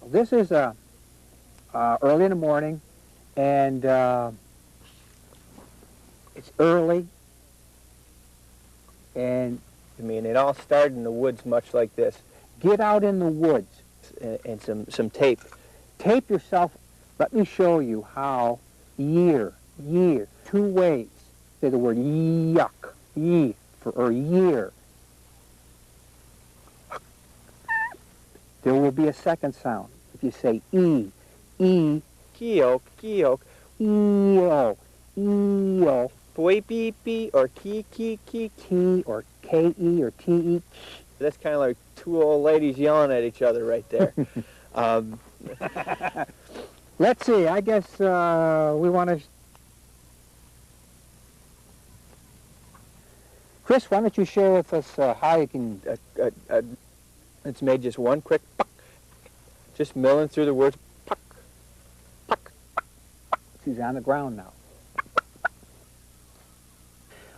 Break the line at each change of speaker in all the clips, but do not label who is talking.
This is early in the morning, and it's early, and
I mean, it all started in the woods much like this,
get out in the woods.
and some tape.
Tape yourself. Let me show you how year, 2 ways. Say the word yuck, ye, or year. There will be a second sound. If you say e,
Keok, keok,
eo, eo,
boy beep beep, or key, key, key.
t, or ke, or te.
That's kind of like two old ladies yelling at each other right there.
Let's see, I guess we want to... Chris, why don't you share with us how you can...
It's made just one quick puck, just milling through the words puck, puck.
She's on the ground now.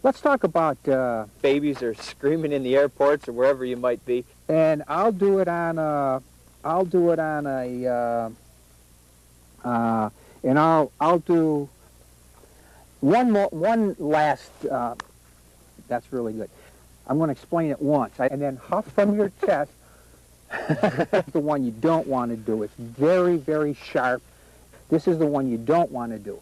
Let's talk about...
Babies are screaming in the airports or wherever you might be.
and I'll do it on a... and I'll do one last... that's really good. I'm going to explain it once, and then huff from your chest. That's the one you don't want to do. It's very, very sharp. This is the one you don't want to do.